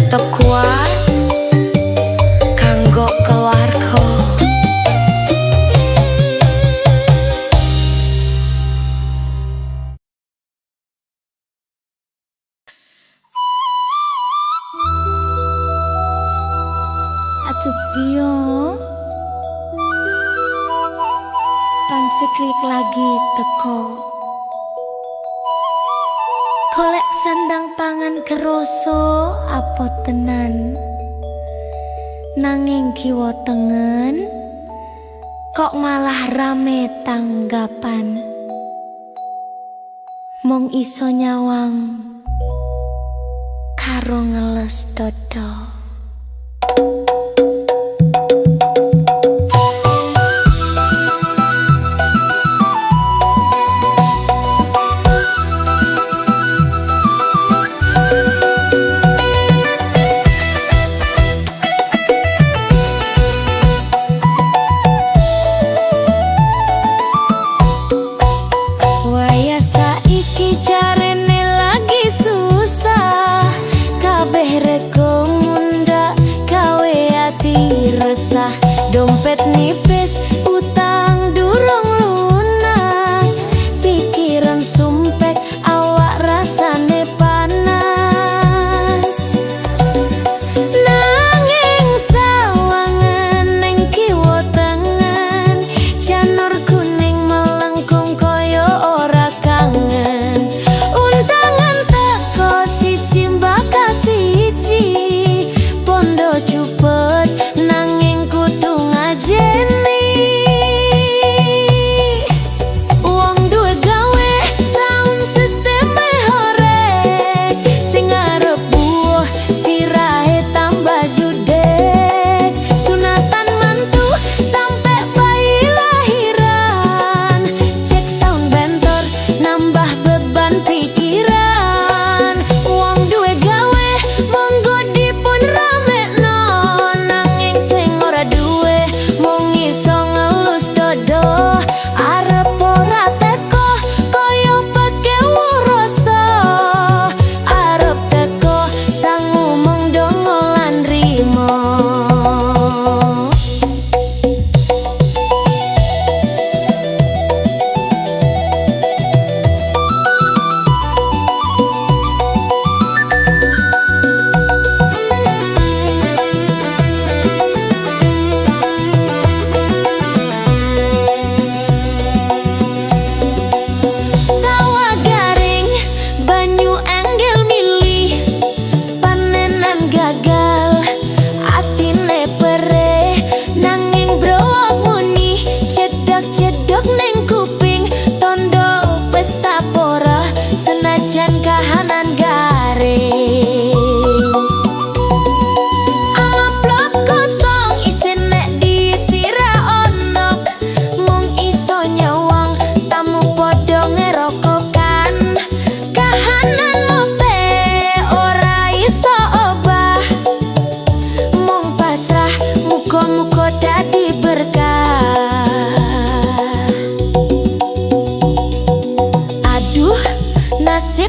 tetep kuat kanggo keluarga. Aduh piyo Pansiklik lagi teko golek sandang pangan keroso apa tenan nanging kiwa tengen kok malah rame tanggapan mung iso nyawang karo ngeles dodo. Dompet nipis, utang durung lunas, pikiran sumpek, awak rasane panas. Nanging sawangan ning kiwa tengen, janur kuning melengkung koyo ora kangen. Undangan teko siji mbaka siji, pondo cupet nanging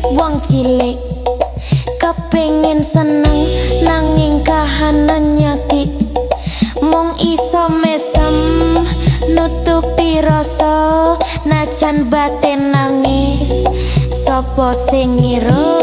wong cilik kepengin seneng nanging kahanan nyakit mung iso mesem nutupi rasa najan batin nangis sapa sing ngira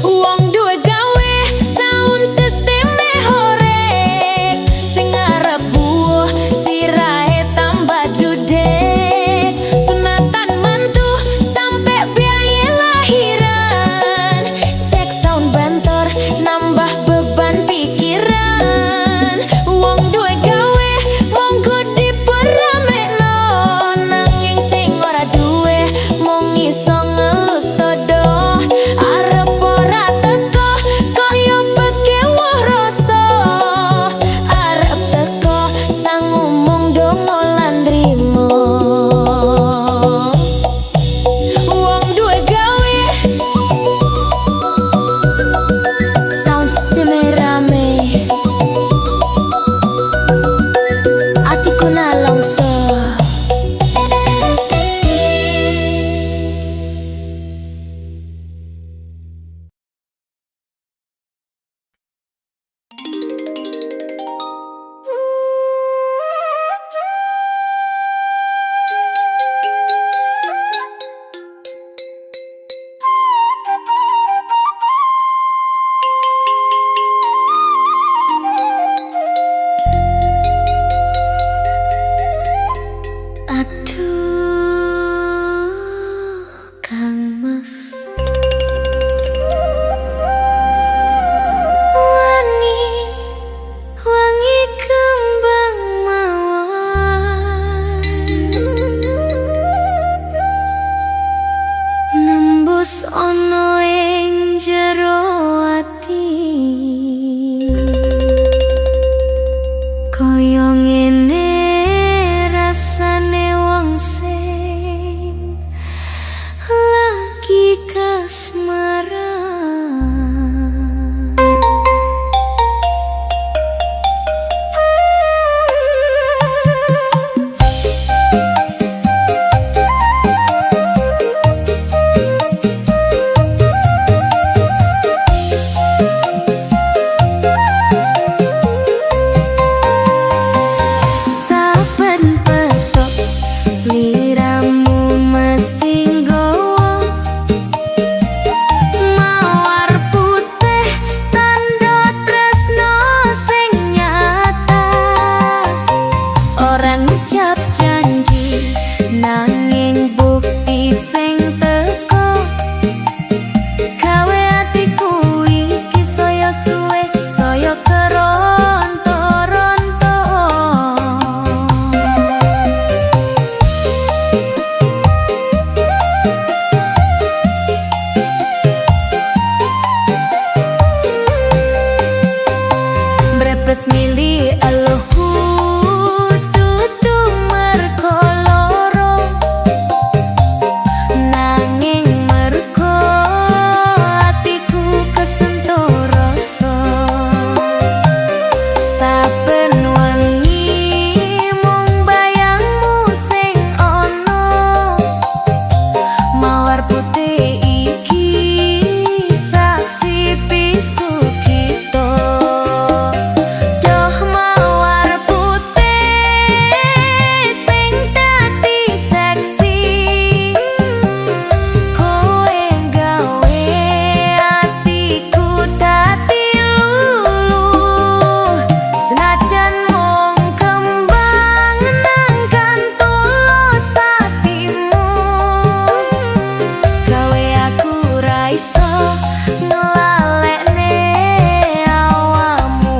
wong duwe gawe sound system horek sing arep buah sirahe tambah judek sunatan mantu sampe biaya lahiran cek sound banter nambah beban pikiran wong duwe gawe monggo diperamekno nanging sing ora duwe mung iso ngelus todo wis milih eluhku dudu mergo loro nanging mergo atiku kesentuh rasa saben wengi mung bayangmu sing ono mawar putih iki saksi bisu kita doh mawar putih sing dadi seksi kowe gawe atiku dadi luluh senajan mung kembang nangkan tulus hatimu gawe aku ra iso ngelalekne awakmu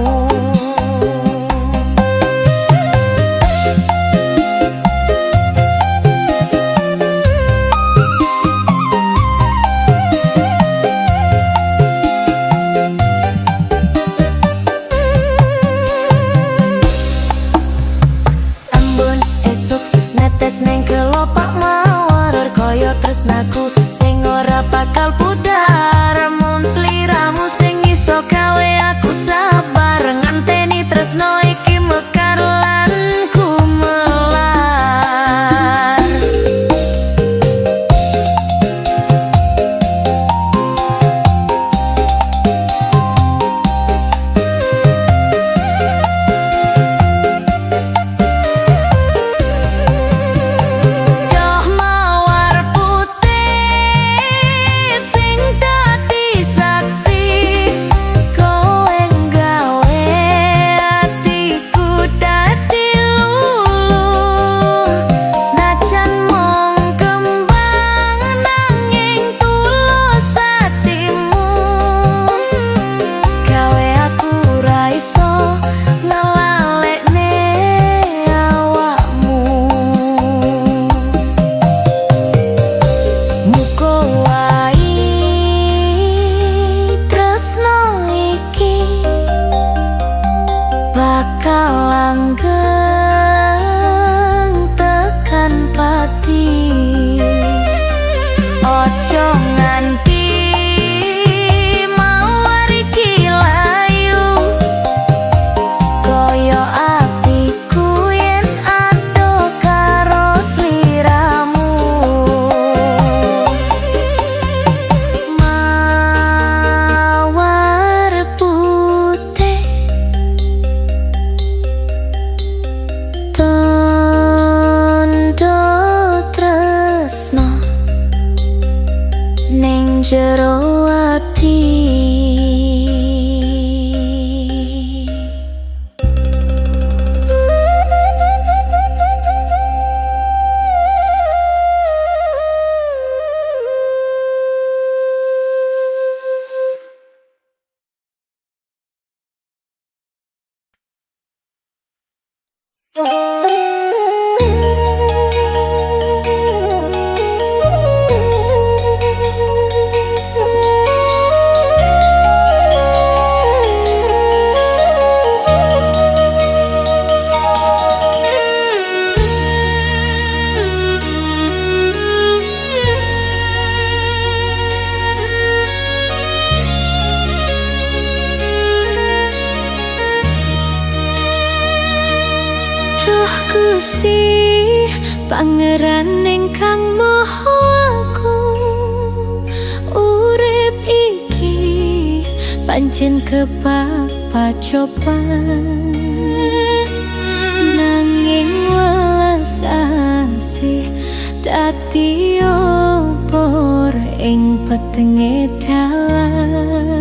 embun esuk netes neng kelopak mawar kaya tresnaku sing ora bakal pudar mun sliramu sing iso gawe aku sabar nganteni tresno iki mekar lan kumelar doh mawar putih sing dadi saksi kowe gawe atiku dadi luluh senajan mung kembang nanging tulus hatimu gawe aku ra iso ngelalekne awakmu muga wae tresno iki bakal langgeng tekan pati ojo nganti mawar iki layu kaya atiku yen adoh karo sliramu mawar putih tondo tresno ning jero ati Duh Gusti Pangeran ingkang Maha Agung urip iki pancen kepacoban nanging welas asih dadi obor ing petenge dalan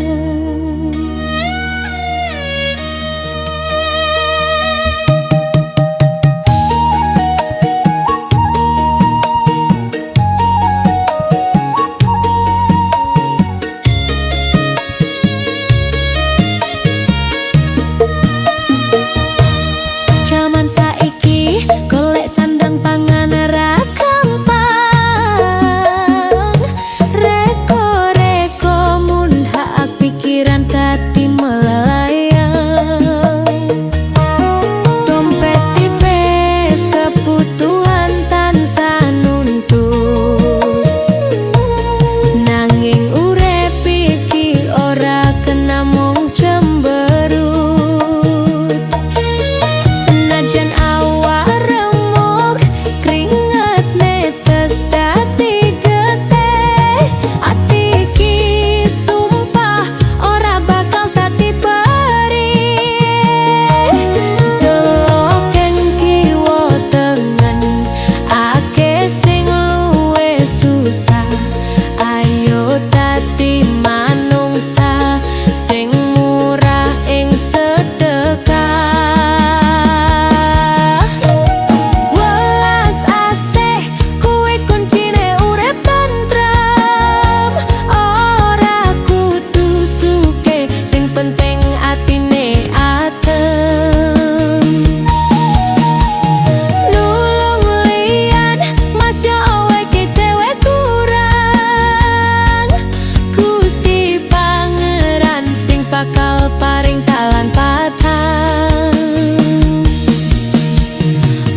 paring talan patang.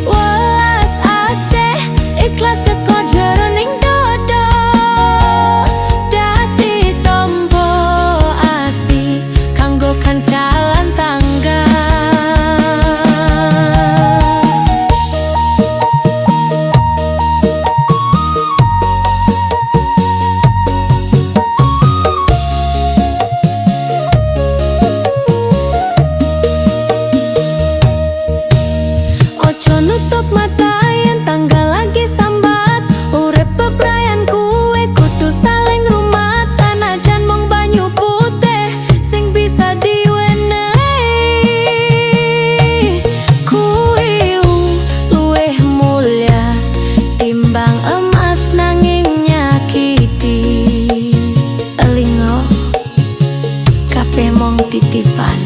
Welas asih ikhlas teko jeroning dodo, dadi tombo ati kanggo kancalan tangga. Ojo nutup mata yen tanggal lagi sambat, urip bebrayan kuwe kudu saling rumat. Sanajan mung banyu putih sing bisa diwenehi, kuwi luwih mulia timbang emas nanging nyakiti. Elingo kabeh mung titipan.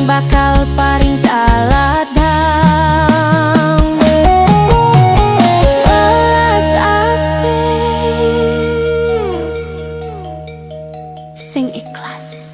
Bakal paring taladang. Welas asih sing ikhlas.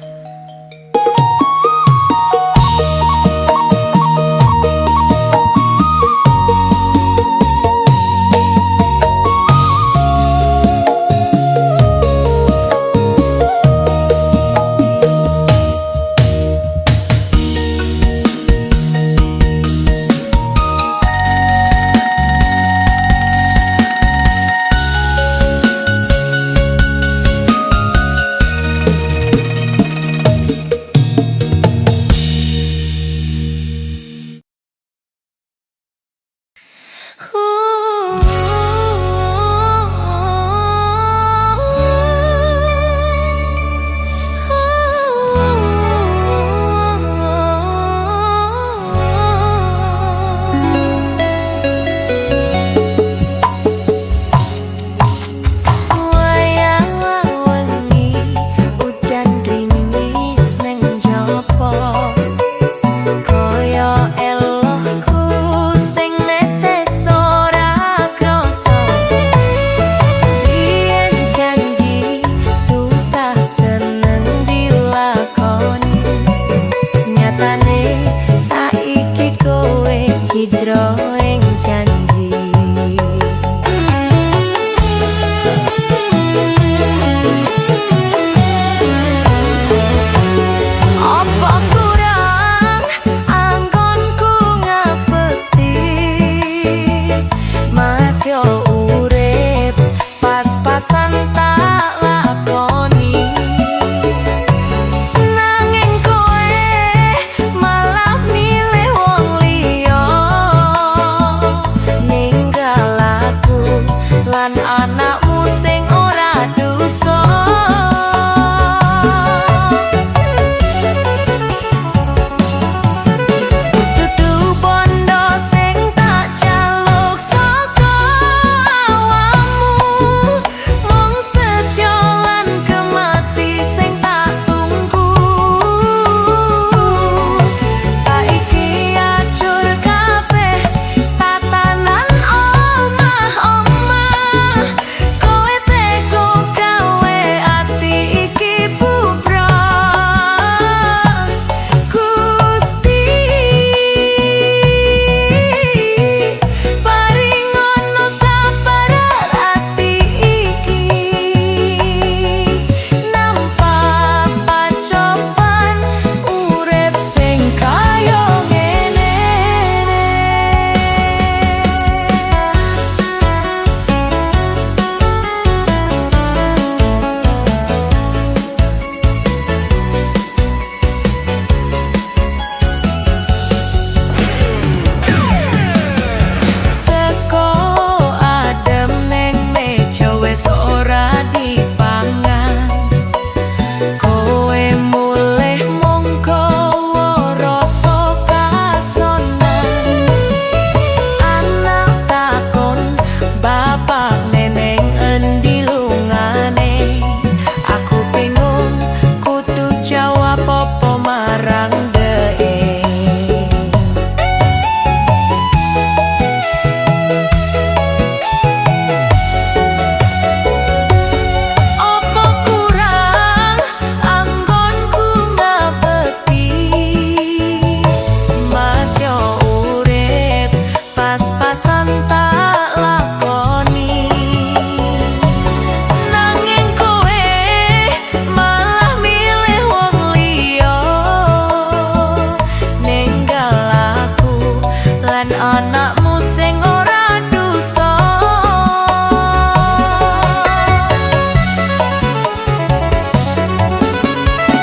lan anakmu sing ora dosa.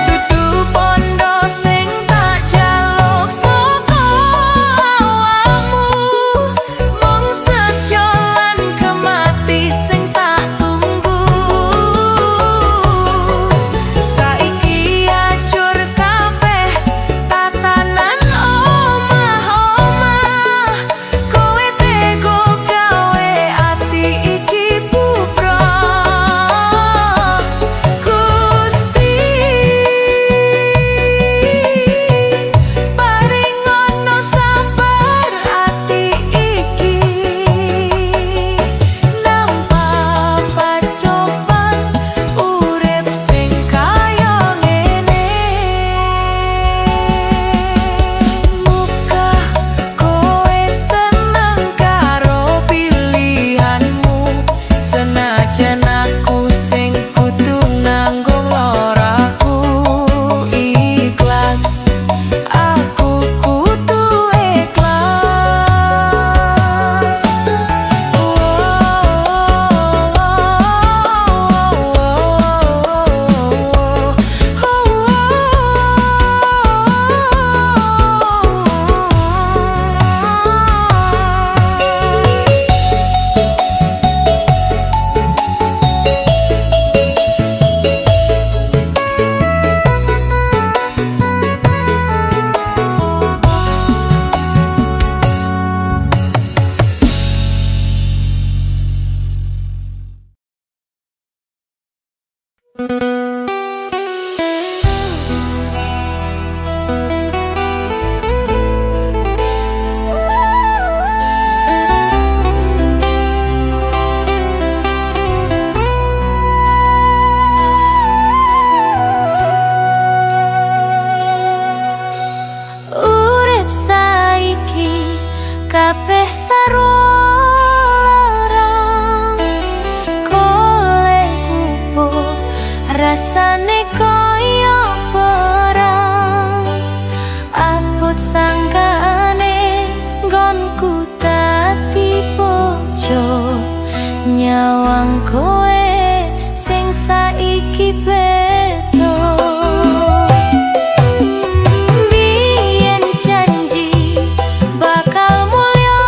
Dudu pondo sing tak jaluk saka awakmu, mung sedya lan kemati sing tak tunggu. Saiki acur kabeh tatanan omah-omah, kowe tego gawe ati iki bubro. Gusti paringono sabar ati iki, nampa pacoban urip sing kaya ngene. Muga kowe seneng karo pilihanmu, senajan aku sing kudu nanggung loraku. Ikhlas, aku kudu ikhlas. Urip saiki kabeh sarwa larang, golekku rasane kaya perang. Abot sangkane nggonku dadi bojo, nyawang kowe sing saiki beda. Biyen janji bakal mulya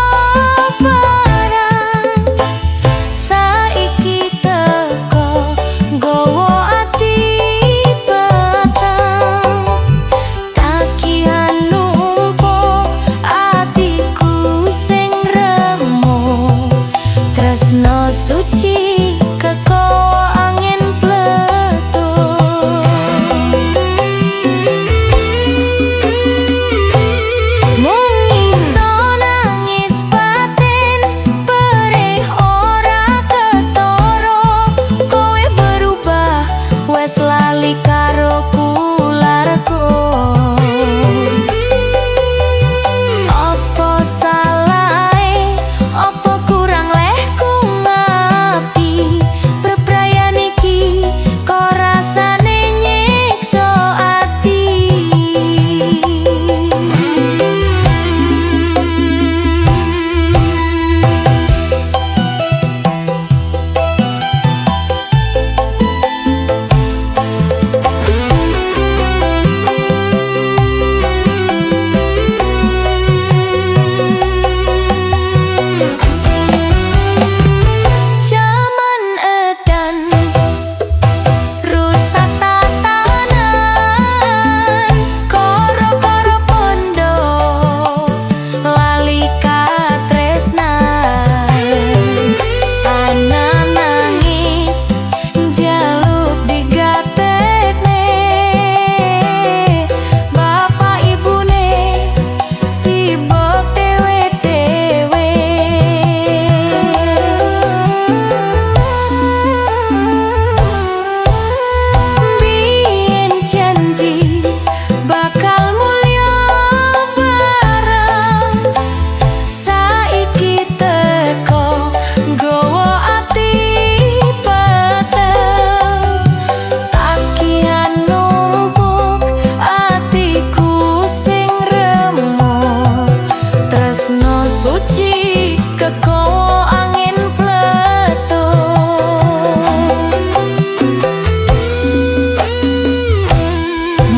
Wono suci kekowo angin pletut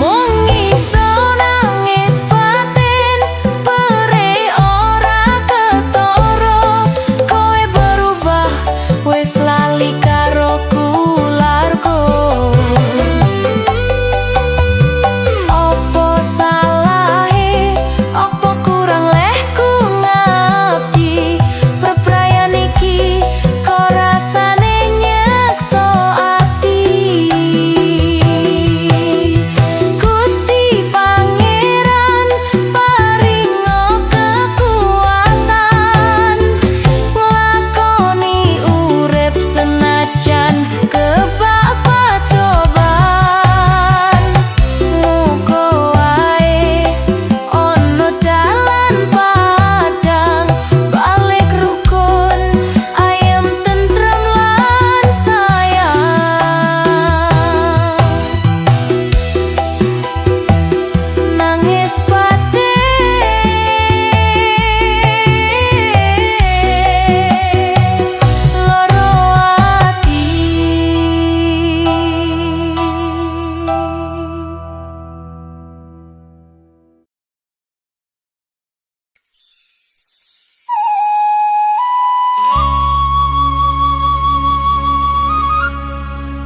mung iso nangis batin pere ora ketara kowe berubah wis lali karo kularku opo salahe opo kurang lehku ngabdi bebrayan iki kok rasane nyekso ati Gusti Pangeran paringo kekuatan nglakoni urip senajan kebak pacobaan muga wae ono dalan padang balik rukun ayem tentrem lan sayang nangis batin loro ati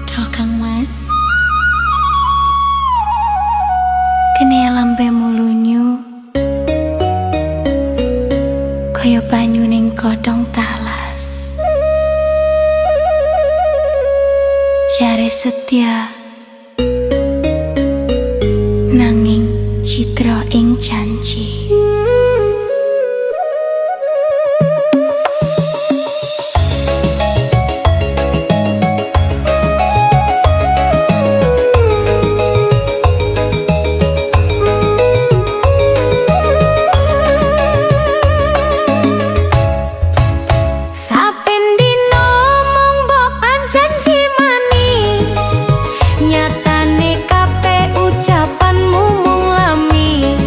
Duh Kang Mas kene lambe mulunyu kaya banyu ning godhong talas jare setia nanging citra ing janji Saben dino mung mbok janji manis nyatane kabeh ucapanmu mung lamis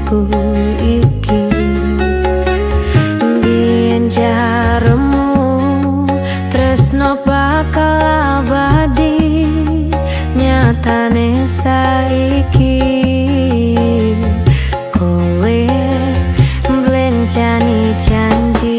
kekasihku iki. Biyen jaremu tresno bakal abadi, nyatane saiki kowe mblencani janji.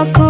Aku